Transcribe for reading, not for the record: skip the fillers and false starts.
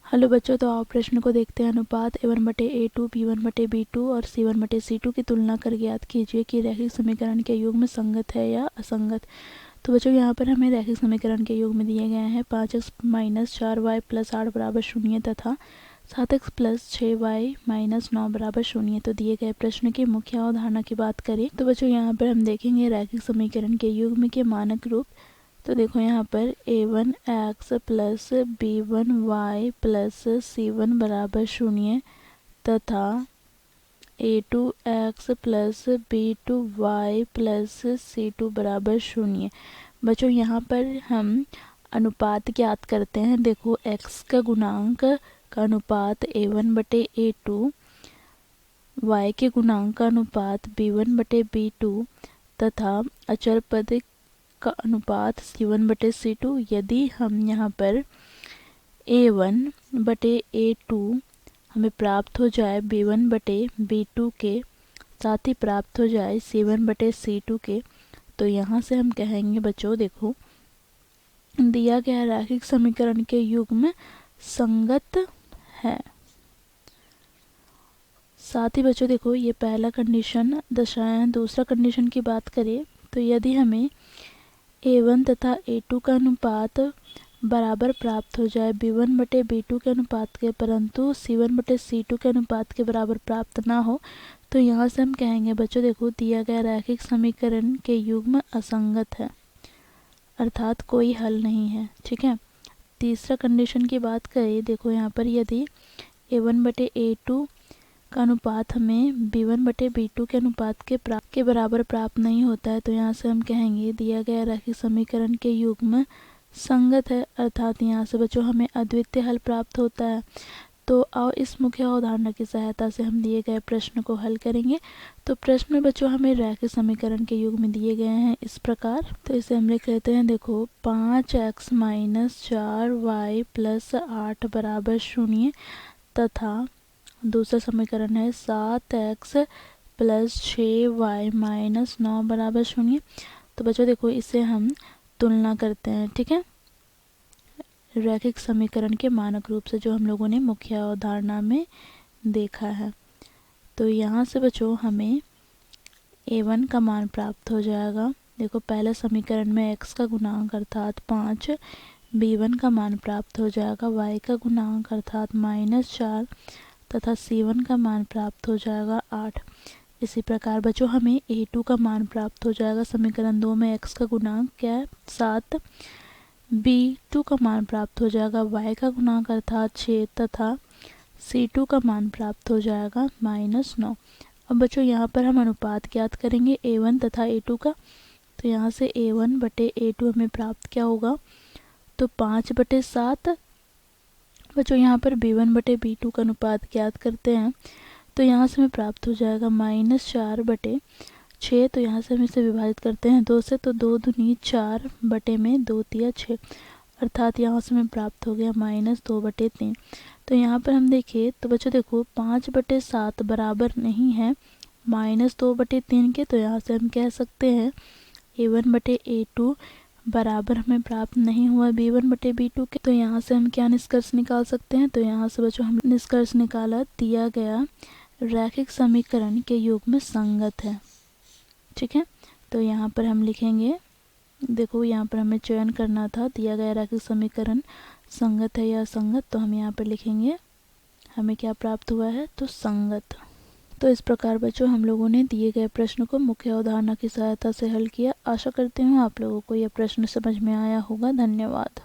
Hello बच्चों, तो आप प्रश्न को देखते हैं। अनुपात a1/a2 b1/b2 और c1/c2 की तुलना कर ज्ञात कीजिए कि रैखिक समीकरण के युग्म संगत है या असंगत। तो बच्चों यहाँ पर हमें रैखिक समीकरण के युग्म दिए गए हैं 5x - 4y + 8 = 0 तथा 7x + 6y - 9 = 0। तो दिए गए प्रश्न की मुख्य अवधारणा की बात करें तो बच्चों यहाँ पर हम देखेंगे रैखिक समीकरण के युग्म के मानक रूप। तो देखो यहाँ पर a1x + b1y + c1 = 0 तथा a2x + b2y + c2 = 0। बच्चों यहाँ पर हम अनुपात ज्ञात करते हैं। देखो x का गुणांक का अनुपात a1/a2, y के गुणांक का अनुपात b1/b2 तथा अचर पद का अनुपात c1/c2। यदि हम यहाँ पर a1/a2 हमें प्राप्त हो जाए b1/b2 के, साथ ही प्राप्त हो जाए c1/c2 के, तो यहाँ से हम कहेंगे बच्चों देखो दिया गया रैखिक समीकरण के युग्म संगत है। साथ ही बच्चों देखो ये पहला कंडीशन दर्शाया है। दूसरा कंडीशन की बात करें तो यदि हमें a1 तथा a2 का अनुपात बराबर प्राप्त हो जाए b1/b2 के अनुपात के, परंतु c1/c2 के अनुपात के बराबर प्राप्त ना हो, तो यहाँ से हम कहेंगे बच्चों देखो दिया गया रैखिक समीकरण के युग्म असंगत है, अर्थात कोई हल नहीं है। ठीक है। तीसरा कंडीशन की बात करें देखो यहाँ पर यदि a1/a2 का अनुपात हमें b1/b2 के अनुपात के बराबर प्राप्त नहीं होता है, तो यहाँ से हम कहेंगे दिया गया रैखिक समीकरण के युग्म संगत है, अर्थात यहाँ से बच्चों हमें अद्वितीय हल प्राप्त होता है। तो आओ इस मुख्य अवधारणा की सहायता से हम दिए गए प्रश्न को हल करेंगे। तो प्रश्न में बच्चों हमें रैखिक समीकरण के युग्म दिए गए हैं इस प्रकार। तो इसे हम लिख लेते हैं। देखो 5x - 4y + 8 = 0 तथा दूसरा समीकरण है 7x + 6y - 9 = 0। तो बच्चों देखो इसे हम तुलना करते हैं। ठीक है, रैखिक समीकरण के मानक रूप से जो हम लोगों ने मुख्य अवधारणा में देखा है। तो यहाँ से बच्चों हमें a1 का मान प्राप्त हो जाएगा। देखो पहले समीकरण में x का गुणांक अर्थात 5, b1 का मान प्राप्त हो जाएगा y का गुणांक अर्थात -4 तथा c1 का मान प्राप्त हो जाएगा 8। इसी प्रकार बच्चों हमें a2 का मान प्राप्त हो जाएगा। समीकरण 2 में x का गुणांक क्या है 7, b2 का मान प्राप्त हो जाएगा y का गुणांक अर्थात 6 तथा c2 का मान प्राप्त हो जाएगा -9। अब बच्चों यहाँ पर हम अनुपात ज्ञात करेंगे a1 तथा a2 का। तो यहाँ से a1/a2 हमें प्राप्त क्या होगा तो 5/7। बच्चों यहाँ पर b1/b2 का अनुपात ज्ञात करते हैं तो यहाँ से हमें प्राप्त हो जाएगा -4/6। तो यहाँ से हम इसे विभाजित करते हैं 2 से, तो 2 दूनी 4 बटे में 2 तिया 6, अर्थात यहाँ से हमें प्राप्त हो गया -2/3। तो यहाँ पर हम देखें तो बच्चों देखो 5/7 बराबर नहीं है -2/3 के, तो यहाँ से हम कह सकते हैं a1/a2 बराबर हमें प्राप्त नहीं हुआ b1/b2 के। तो यहाँ से हम क्या निष्कर्ष निकाल सकते हैं, तो यहाँ से बच्चों हम निष्कर्ष निकाला दिया गया रैखिक समीकरण के युग्म संगत है। ठीक है, तो यहाँ पर हम लिखेंगे देखो यहाँ पर हमें चयन करना था दिया गया रैखिक समीकरण संगत है या असंगत, तो हम यहाँ पर लिखेंगे हमें क्या प्राप्त हुआ है तो संगत। तो इस प्रकार बच्चों हम लोगों ने दिए गए प्रश्न को मुख्य अवधारणा की सहायता से हल किया। आशा करती हूँ आप लोगों को यह प्रश्न समझ में आया होगा। धन्यवाद।